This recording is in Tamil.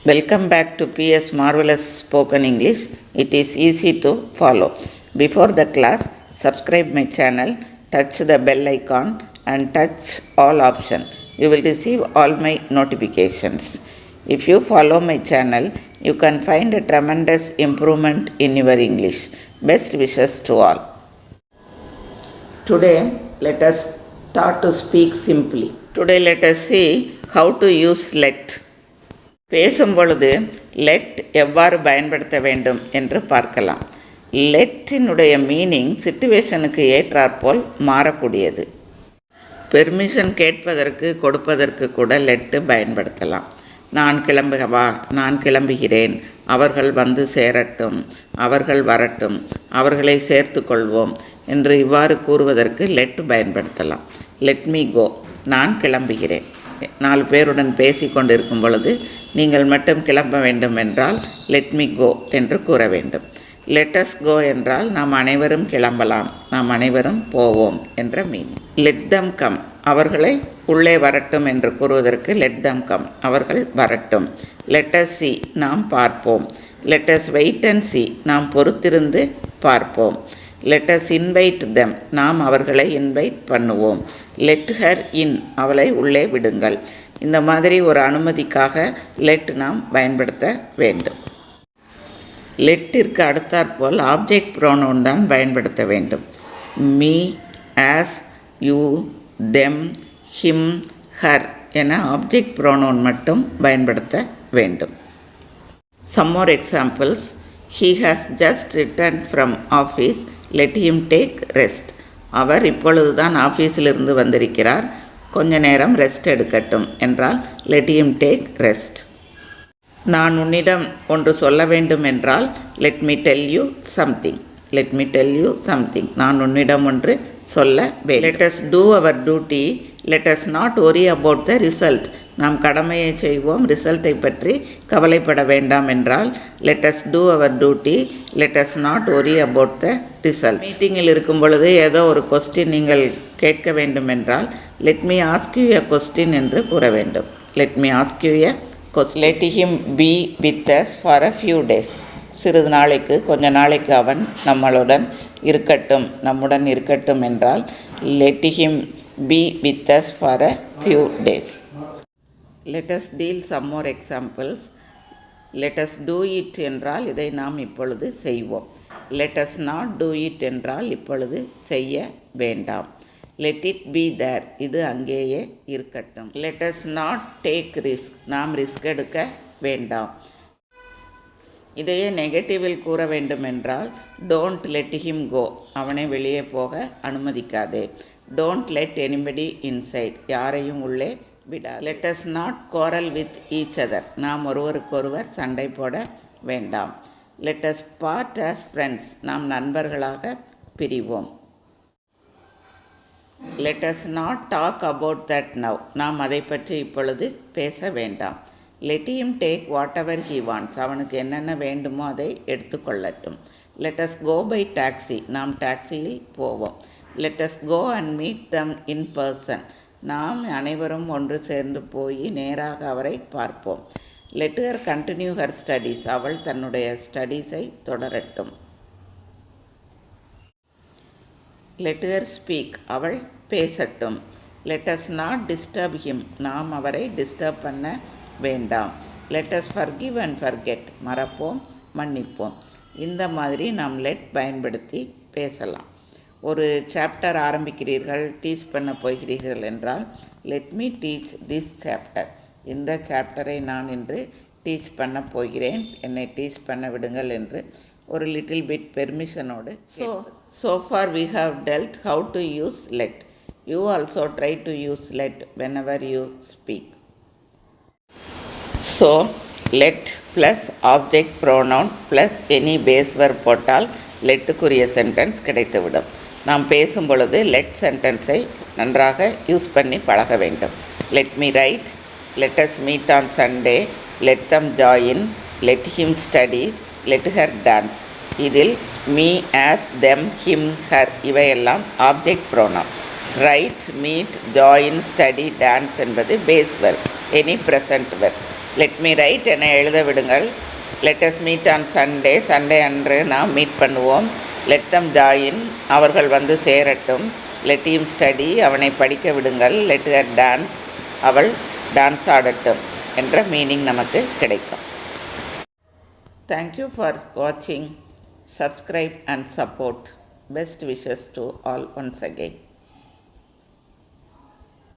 Welcome back to PS Marvelous Spoken English. It is easy to follow. Before the class, subscribe my channel, touch the bell icon and touch all option. You will receive all my notifications. If you follow my channel, you can find a tremendous improvement in your English. Best wishes to all. Today, let us start to speak simply. Today, let us see how to use let. பேசும் பொழுது லெட் எவ்வாறு பயன்படுத்த வேண்டும் என்று பார்க்கலாம். லெட்டினுடைய மீனிங் சிச்சுவேஷனுக்கு ஏற்றாற்போல் மாறக்கூடியது. பெர்மிஷன் கேட்பதற்கு கொடுப்பதற்கு கூட லெட்டு பயன்படுத்தலாம். நான் கிளம்புகவா, நான் கிளம்புகிறேன், அவர்கள் வந்து சேரட்டும், அவர்கள் வரட்டும், அவர்களை சேர்த்து கொள்வோம் என்று இவ்வாறு கூறுவதற்கு லெட் பயன்படுத்தலாம். லெட் மீ கோ, நான் கிளம்புகிறேன். 4 பேருடன் பேசி கொண்டிருக்கும் பொழுது நீங்கள் மட்டும் கிளம்ப வேண்டும் என்றால் லெட் மீ கோ என்று கூற வேண்டும். லெட்டஸ் கோ என்றால் நாம் அனைவரும் கிளம்பலாம், நாம் அனைவரும் போவோம் என்ற மீனிங். லெட் தம் கம், அவர்களை உள்ளே வரட்டும் என்று கூறுவதற்கு லெட் தம் கம், அவர்கள் வரட்டும். லெட்டஸ் சி, நாம் பார்ப்போம். லெட்டஸ் வெயிட் அண்ட் சி, நாம் பொறுத்திருந்து பார்ப்போம். லெட்டஸ் இன்வைட் தெம், நாம் அவர்களை இன்வைட் பண்ணுவோம். லெட் ஹர் இன், அவளை உள்ளே விடுங்கள். இந்த மாதிரி ஒரு அனுமதிக்காக லெட் நாம் பயன்படுத்த வேண்டும். லெட்டிற்கு அடுத்தாற்போல் ஆப்ஜெக்ட் ப்ரோனவுன் தான் பயன்படுத்த வேண்டும். Me, as, you, them, him, her என ஆப்ஜெக்ட் ப்ரோனவுன் மட்டும் பயன்படுத்த வேண்டும். Some more examples. He has just returned from office. Let him take rest. அவர் இப்பொழுது தான் ஆஃபீஸிலிருந்து வந்திருக்கிறார், கொஞ்ச நேரம் ரெஸ்ட் எடுக்கட்டும் என்றால் let him take rest. நான் உன்னிடம் ஒன்று சொல்ல வேண்டும் என்றால் let me tell you something. let me tell you something. நான் உன்னிடம் ஒன்று சொல்ல வேண்டும். Let us do our duty. Let us not worry about the result. நாம் கடமையை செய்வோம், ரிசல்ட்டை பற்றி கவலைப்பட வேண்டாம் என்றால் let us do our duty. Let us not worry about the result. மீட்டிங்கில் இருக்கும் பொழுது ஏதோ ஒரு கொஸ்டின் நீங்கள் கேட்க வேண்டும் என்றால் let me ask you a question என்று கூற வேண்டும். let me ask you a question. Let him be with us for a few days. சிறிது நாளைக்கு, கொஞ்ச நாளைக்கு அவன் நம்மளுடன் இருக்கட்டும் என்றால் let him be with us for a few days. Let us deal some more examples. Let us do it என்றால் இதை நாம் இப்பொழுது செய்வோம். Let us not do it என்றால் இப்பொழுது செய்ய வேண்டாம். Let it be there, இது அங்கேயே இருக்கட்டும். Let us not take risk, நாம் ரிஸ்க் எடுக்க வேண்டாம். இதையே நெகட்டிவில் கூற வேண்டும் என்றால் don't let him go, அவனை வெளியே போக அனுமதிக்காதே. Don't let anybody inside, யாரையும் உள்ளே விடா. Let us not quarrel with each other, நாம் ஒருவருக்கொருவர் சண்டை போட வேண்டாம். Let us part as friends, நாம் நண்பர்களாக பிரிவோம். Let us not talk about that now, நாம் அதை பற்றி இப்பொழுது பேச வேண்டாம். Let him take whatever he wants, அவனுக்கு என்னென்ன வேண்டுமோ அதை எடுத்துக்கொள்ளட்டும். Let us go by taxi, நாம் டாக்ஸியில் போவோம். Let us go and meet them in person, நாம் அனைவரும் ஒன்று சேர்ந்து போய் நேராக அவரை பார்ப்போம். Let her continue her studies, அவள் தன்னுடைய ஸ்டடீஸை தொடரட்டும். Let her speak, அவள் பேசட்டும். Let us not disturb him, நாம் அவரை டிஸ்டர்ப் பண்ண வேண்டாம். Let us forgive and forget, மறப்போம், மன்னிப்போம். இந்த மாதிரி நாம் லெட் பயன்படுத்தி பேசலாம். ஒரு சாப்டர் ஆரம்பிக்கிறீர்கள், டீச் பண்ண போகிறீர்கள் என்றால் let me teach this chapter, இந்த சாப்டரை நான் இன்று டீச் பண்ண போகிறேன், என்னை டீச் பண்ண விடுங்கள் என்று ஒரு லிட்டில் பிட் பெர்மிஷனோடு. So far we have dealt how to use let. You also try to use let whenever you speak. So let plus object pronoun plus any base verb போட்டால் லெட்டுக்குரிய சென்டென்ஸ் கிடைத்துவிடும். நாம் பேசும் பொழுது லெட் சென்டென்ஸை நன்றாக யூஸ் பண்ணி பழக வேண்டும். Let me write, let us meet on Sunday, let them join, let him study, let her dance. இதில் me, us, them, him, her இவையெல்லாம் object pronoun. Write, meet, join, study, dance என்பது base verb, any present verb. Let me write என எழுத விடுங்கள். Let us meet on Sunday, Sunday அன்று நாம் மீட் பண்ணுவோம். லெட் தம் ஜாயின், அவர்கள் வந்து சேரட்டும். லெட் ஹிம் ஸ்டடி, அவனை படிக்க விடுங்கள். லெட் ஹர் டான்ஸ், அவள் டான்ஸ் ஆடட்டும் என்ற மீனிங் நமக்கு கிடைக்கும். தேங்க்யூ ஃபார் வாட்சிங். Subscribe and support. Best wishes to all once again.